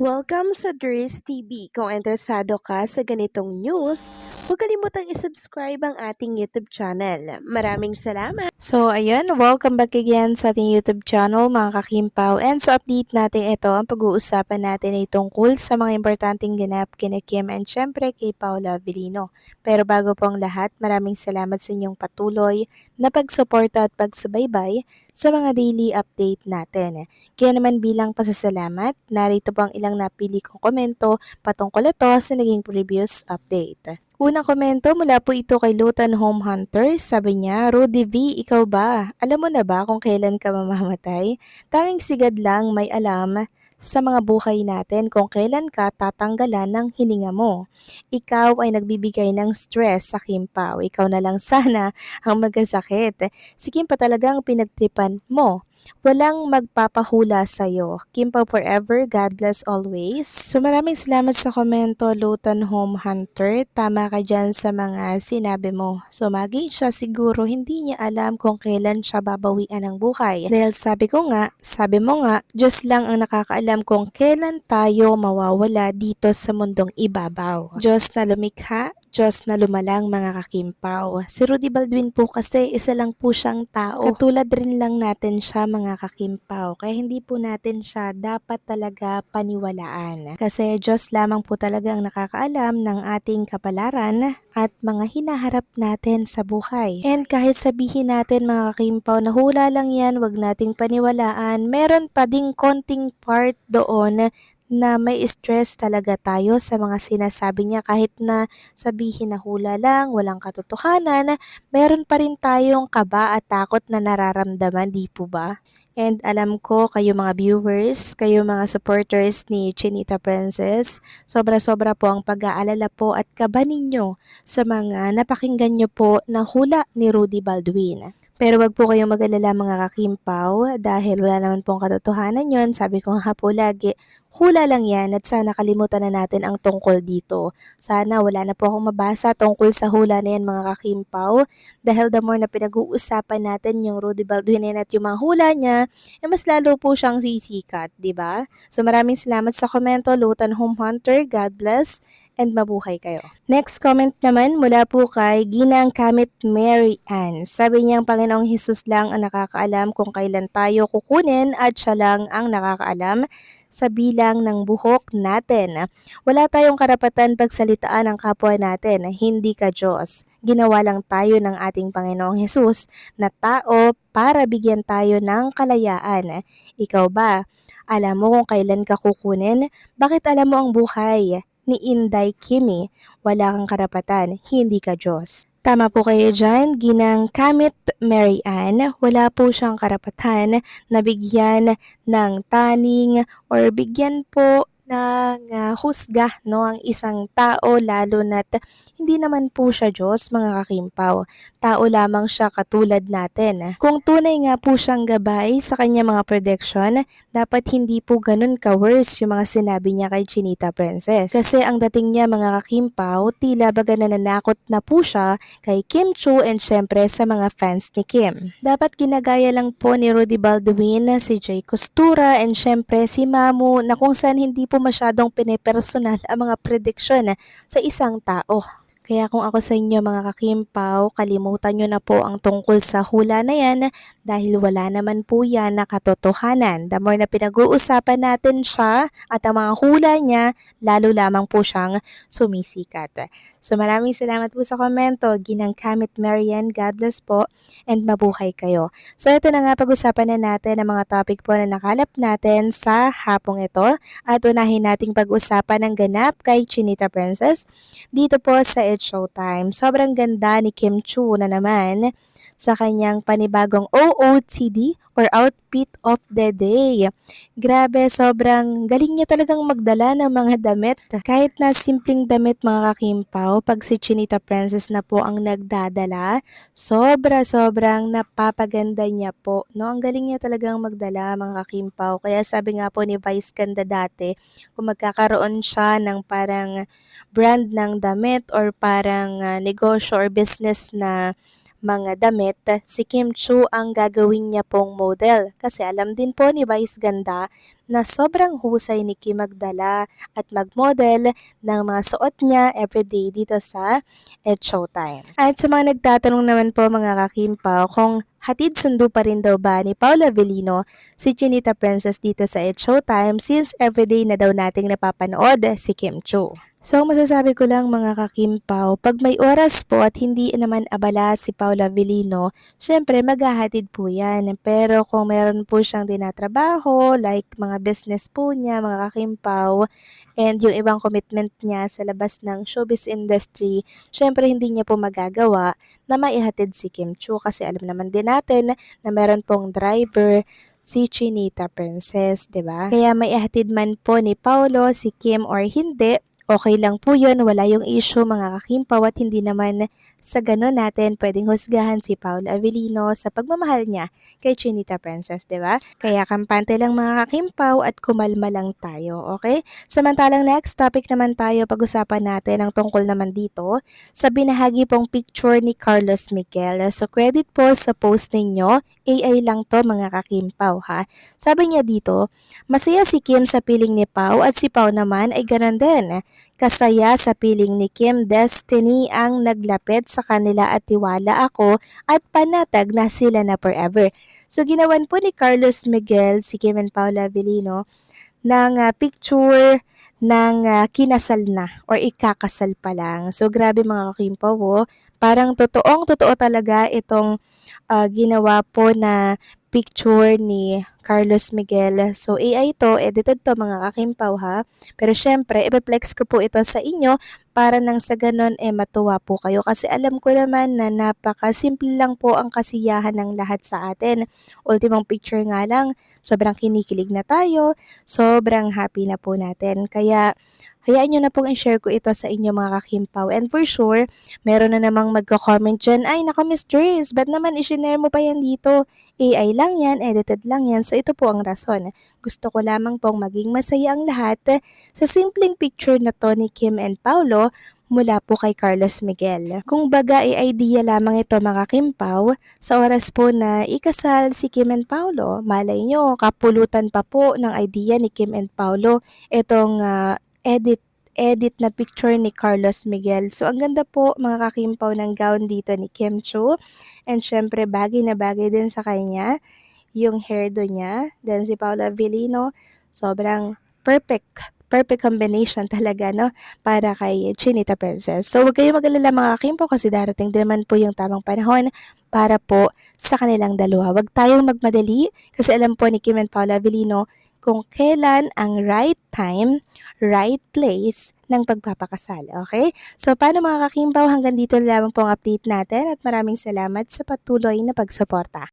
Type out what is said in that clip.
Welcome sa Dries TV. Kung interesado ka sa ganitong news, huwag kalimutang isubscribe ang ating YouTube channel. Maraming salamat! So ayun, welcome back again sa ating YouTube channel mga kakimpaw. And sa update natin ito, ang pag-uusapan natin ay tungkol sa mga importanteng ganap kina Kim and syempre kay Paula Avellino. Pero bago po ang lahat, maraming salamat sa inyong patuloy na pagsuporta at pagsubaybay sa mga daily update natin. Kaya naman bilang pasasalamat, narito po ang ilang napili kong komento patungkol ito sa naging previous update. Unang komento mula po ito kay Lutan Home Hunter. Sabi niya, Rudy V, ikaw ba? Alam mo na ba kung kailan ka mamamatay? Tanging sigad lang may alam sa mga buhay natin kung kailan ka tatanggalan ng hininga mo. Ikaw ay nagbibigay ng stress sa Kimpaw. Ikaw na lang sana ang magkasakit. Si Kim pa talagang pinagtripan mo. Walang magpapahula sa'yo. Kimpaw forever, God bless always. So maraming salamat sa komento, Lutan Home Hunter. Tama ka dyan sa mga sinabi mo. So maging siya siguro hindi niya alam kung kailan siya babawian ng buhay. Dahil sabi mo nga, Diyos lang ang nakakaalam kung kailan tayo mawawala dito sa mundong ibabaw. Diyos na lumikha, Diyos na lumalang mga kakimpaw. Si Rudy Baldwin po kasi isa lang po siyang tao. Katulad rin lang natin siya mga kakimpaw. Kaya hindi po natin siya dapat talaga paniwalaan. Kasi Diyos lamang po talaga ang nakakaalam ng ating kapalaran at mga hinaharap natin sa buhay. And kahit sabihin natin mga kakimpaw na hula lang yan, wag nating paniwalaan, meron pa ding konting part doon na may stress talaga tayo sa mga sinasabi niya kahit na sabihin na hula lang, walang katotohanan, meron pa rin tayong kaba at takot na nararamdaman, di po ba? And alam ko kayo mga viewers, kayo mga supporters ni Chinita Princess, sobra-sobra po ang pag-aalala po at kaba ninyo sa mga napakinggan nyo po na hula ni Rudy Baldwin. Pero wag po kayong mag-alala mga kakimpaw dahil wala naman pong katotohanan yon. Sabi ko nga po lagi, hula lang yan at sana kalimutan na natin ang tungkol dito. Sana wala na po akong mabasa tungkol sa hula na yan mga kakimpaw dahil the more na pinag-uusapan natin yung Rudy Baldwin at yung mga hula niya, mas lalo po siyang sisikat, di ba? So maraming salamat sa komento, Lutan Home Hunter, God bless and mabuhay kayo. Next comment naman mula po kay Ginang Kamit Mary Ann. Sabi niya ang Panginoong Hesus lang ang nakakaalam kung kailan tayo kukunin at siya lang ang nakakaalam sa bilang ng buhok natin. Wala tayong karapatan pagsalitaan ang kapwa natin, hindi ka Diyos. Ginawa lang tayo ng ating Panginoong Hesus na tao para bigyan tayo ng kalayaan. Ikaw ba? Alam mo kung kailan ka kukunin? Bakit alam mo ang buhay ni Inday Kimi? Wala kang karapatan, hindi ka Diyos. Tama po kayo dyan, Ginang Kamit Mary Ann. Wala po siyang karapatan na bigyan ng taning or bigyan po ng husga no, ang isang tao lalo na't hindi naman po siya Diyos mga kakimpaw. Tao lamang siya katulad natin. Kung tunay nga po siyang gabay sa kanya mga prediction, dapat hindi po ganun ka-worse yung mga sinabi niya kay Chinita Princess. Kasi ang dating niya mga kakimpaw, tila baga nananakot na po siya kay Kim Chu and syempre sa mga fans ni Kim. Dapat ginagaya lang po ni Rudy Baldwin si Jay Costura and syempre si Mamu na kung saan hindi po masyadong pinipersonal ang mga prediction sa isang tao. Kaya kung ako sa inyo mga kakimpaw, kalimutan nyo na po ang tungkol sa hula na yan dahil wala naman po yan na katotohanan. The more na pinag-uusapan natin siya at ang mga hula niya, lalo lamang po siyang sumisikat. So maraming salamat po sa komento, Ginang Kamit Marian, God bless po and mabuhay kayo. So ito na nga pag-usapan na natin ang mga topic po na nakalap natin sa hapong ito at unahin nating pag-usapan ang ganap kay Chinita Princess dito po sa It's Showtime. Sobrang ganda ni Kim Chu na naman sa kanyang panibagong OOTD or Outfit of the Day. Grabe, sobrang galing niya talagang magdala ng mga damit. Kahit na simpleng damit mga kakimpaw, pag si Chinita Princess na po ang nagdadala, sobrang napapaganda niya po. No, ang galing niya talagang magdala mga kakimpaw. Kaya sabi nga po ni Vice Ganda dati, kung magkakaroon siya ng parang brand ng damit or parang negosyo or business na mga damit, si Kim Chu ang gagawin niya pong model. Kasi alam din po ni Vice Ganda na sobrang husay ni Kim magdala at mag-model ng mga suot niya everyday dito sa It's Showtime. At sa mga nagtatanong naman po mga kakimpaw kung hatid sundo pa rin daw ba ni Paula Avellino si Chinita Princess dito sa It's Showtime since everyday na daw nating napapanood si Kim Chu. So masasabi ko lang mga kakimpaw, pag may oras po at hindi naman abala si Paula Avellino, syempre maghahatid po yan. Pero kung meron po siyang tinatrabaho, like mga business po niya, mga kakimpaw, and yung ibang commitment niya sa labas ng showbiz industry, syempre hindi niya po magagawa na maihatid si Kim Chu kasi alam naman din natin na meron pong driver si Chinita Princess, 'di ba? Kaya may ihatid man po ni Paulo si Kim or hindi, okay lang po yun, wala yung issue mga kakimpaw at hindi naman sa ganun natin pwedeng husgahan si Paula Avellino sa pagmamahal niya kay Chinita Princess, di ba? Kaya kampante lang mga kakimpaw at kumalma lang tayo, okay? Samantalang next topic naman tayo, pag-usapan natin ang tungkol naman dito sa binahagi pong picture ni Carlos Miguel. So credit po sa post ninyo, AI lang to mga kakimpaw ha. Sabi niya dito, masaya si Kim sa piling ni Pau at si Pau naman ay ganun din. Kasaya sa piling ni Kim, destiny ang naglapit sa kanila at tiwala ako at panatag na sila na forever. So ginawan po ni Carlos Miguel, si Kim and Paula Avellino, ng picture ng kinasal na or ikakasal pa lang. So grabe mga kakimpaw, oh. Parang totoo talaga itong ginawa po na picture ni Carlos Miguel. So AI to, edited to mga kakimpaw ha. Pero syempre, i-flex ko po ito sa inyo para nang sa ganon matuwa po kayo. Kasi alam ko naman na napaka-simple lang po ang kasiyahan ng lahat sa atin. Ultimong picture nga lang, sobrang kinikilig na tayo, sobrang happy na po natin. Kaya hayaan nyo na pong i-share ko ito sa inyo mga kakimpaw. And for sure, meron na namang magko-comment dyan, ay naka Miss Trace, ba't naman i-share mo pa yan dito? AI lang yan, edited lang yan. So ito po ang rason. Gusto ko lamang pong maging masaya ang lahat sa simpleng picture na to ni Kim and Paulo mula po kay Carlos Miguel. Kung baga idea lamang ito mga kimpaw, sa oras po na ikasal si Kim and Paulo, malay nyo, kapulutan pa po ng idea ni Kim and Paulo itong edit na picture ni Carlos Miguel. So, ang ganda po mga kakimpaw ng gown dito ni Kim Chu. And syempre, bagay na bagay din sa kanya yung hairdo niya. Then si Paula Avellino, sobrang perfect combination talaga, no? Para kay Chinita Princess. So, huwag kayong mag-alala mga kakimpaw kasi darating din naman po yung tamang panahon para po sa kanilang dalawa. Huwag tayong magmadali kasi alam po ni Kim and Paula Avellino kung kailan ang right time, right place ng pagpapakasal. Okay? So, paano mga kakimbaw, hanggang dito lamang po ang update natin at maraming salamat sa patuloy na pagsuporta.